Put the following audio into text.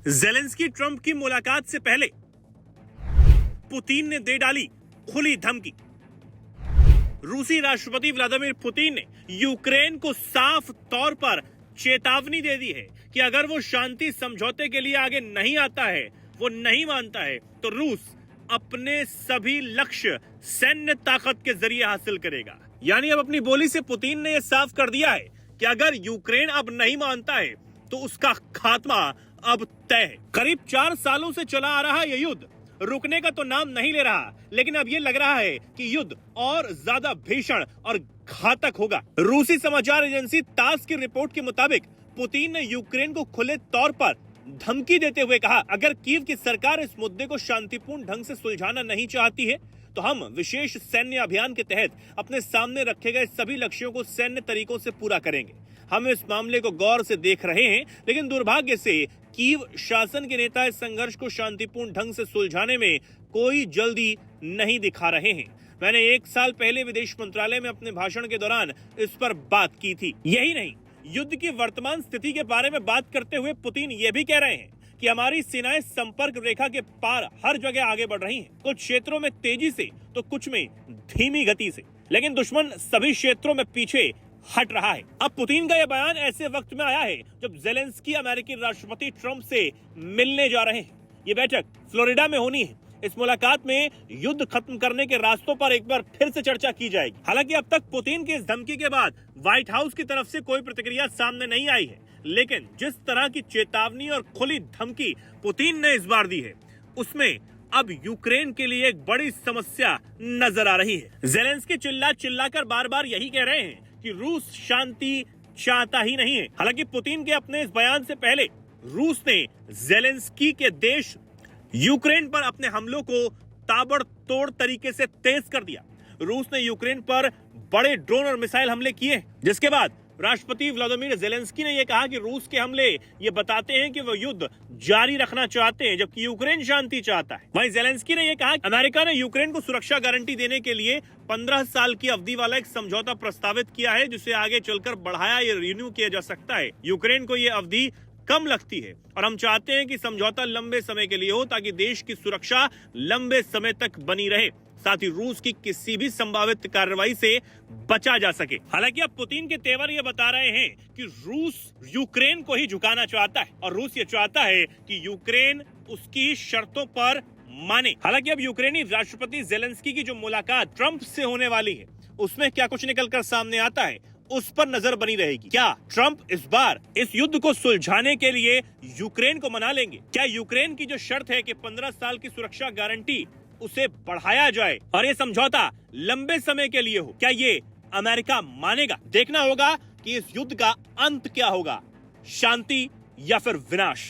Zelensky Trump की मुलाकात से पहले पुतिन ने दे डाली खुली धमकी। रूसी राष्ट्रपति व्लादिमीर पुतिन ने यूक्रेन को साफ तौर पर चेतावनी दे दी है कि अगर वो शांति समझौते के लिए आगे नहीं आता है, वो नहीं मानता है, तो रूस अपने सभी लक्ष्य सैन्य ताकत के जरिए हासिल करेगा। यानी अब अपनी बोली से पुतिन ने यह साफ कर दिया है कि अगर यूक्रेन अब नहीं मानता है तो उसका खात्मा अब तय है। करीब 4 सालों से चला आ रहा यह युद्ध रुकने का तो नाम नहीं ले रहा, लेकिन अब यह लग रहा है कि युद्ध और ज्यादा भीषण और घातक होगा। रूसी समाचार एजेंसी तास की रिपोर्ट के मुताबिक पुतिन ने यूक्रेन को खुले तौर पर धमकी देते हुए कहा, अगर कीव की सरकार इस मुद्दे को शांतिपूर्ण ढंग से सुलझाना नहीं चाहती है तो हम विशेष सैन्य अभियान के तहत अपने सामने रखे गए सभी लक्ष्यों को सैन्य तरीकों से पूरा करेंगे। हम इस मामले को गौर से देख रहे हैं, लेकिन दुर्भाग्य से कीव शासन के नेता इस संघर्ष को शांतिपूर्ण ढंग से सुलझाने में कोई जल्दी नहीं दिखा रहे हैं। मैंने 1 साल पहले विदेश मंत्रालय में अपने भाषण के दौरान इस पर बात की थी। यही नहीं, युद्ध की वर्तमान स्थिति के बारे में बात करते हुए पुतिन ये भी कह रहे हैं कि हमारी सेनाएं संपर्क रेखा के पार हर जगह आगे बढ़ रही हैं, कुछ क्षेत्रों में तेजी से तो कुछ में धीमी गति से, लेकिन दुश्मन सभी क्षेत्रों में पीछे हट रहा है। अब पुतिन का यह बयान ऐसे वक्त में आया है जब जेलेंस्की अमेरिकी राष्ट्रपति ट्रंप से मिलने जा रहे हैं। ये बैठक फ्लोरिडा में होनी है। इस मुलाकात में युद्ध खत्म करने के रास्तों पर एक बार फिर से चर्चा की जाएगी। हालांकि अब तक पुतिन की इस धमकी के बाद व्हाइट हाउस की तरफ से कोई प्रतिक्रिया सामने नहीं आई है, लेकिन जिस तरह की चेतावनी और खुली धमकी पुतिन ने इस बार दी है, उसमें अब यूक्रेन के लिए एक बड़ी समस्या नजर आ रही है। जेलेंस्की चिल्लाकर बार-बार यही कह रहे हैं कि रूस शांति चाहता ही नहीं है। हालांकि पुतिन के अपने इस बयान से पहले रूस ने जेलेंस्की के देश यूक्रेन पर अपने हमलों को ताबड़तोड़ तरीके से तेज कर दिया। रूस ने यूक्रेन पर बड़े ड्रोन और मिसाइल हमले किए, जिसके बाद राष्ट्रपति व्लादिमीर जेलेंस्की ने यह कहा कि रूस के हमले ये बताते हैं कि वो युद्ध जारी रखना चाहते हैं, जबकि यूक्रेन शांति चाहता है। वहीं जेलेंस्की ने यह कहा कि अमेरिका ने यूक्रेन को सुरक्षा गारंटी देने के लिए 15 साल की अवधि वाला एक समझौता प्रस्तावित किया है, जिसे आगे चलकर बढ़ाया या रिन्यू किया जा सकता है। यूक्रेन को ये अवधि कम लगती है और हम चाहते हैं कि समझौता लंबे समय के लिए हो, ताकि देश की सुरक्षा लंबे समय तक बनी रहे, साथ ही रूस की किसी भी संभावित कार्रवाई से बचा जा सके। हालांकि अब पुतिन के तेवर ये बता रहे हैं कि रूस यूक्रेन को ही झुकाना चाहता है और रूस ये चाहता है कि यूक्रेन उसकी शर्तों पर माने। हालांकि अब यूक्रेनी राष्ट्रपति जेलेंस्की की जो मुलाकात ट्रंप से होने वाली है, उसमें क्या कुछ निकलकर सामने आता है, उस पर नजर बनी रहेगी। क्या ट्रंप इस बार इस युद्ध को सुलझाने के लिए यूक्रेन को मना लेंगे? क्या यूक्रेन की जो शर्त है कि 15 साल की सुरक्षा गारंटी, उसे बढ़ाया जाए और ये समझौता लंबे समय के लिए हो, क्या ये अमेरिका मानेगा? देखना होगा कि इस युद्ध का अंत क्या होगा, शांति या फिर विनाश।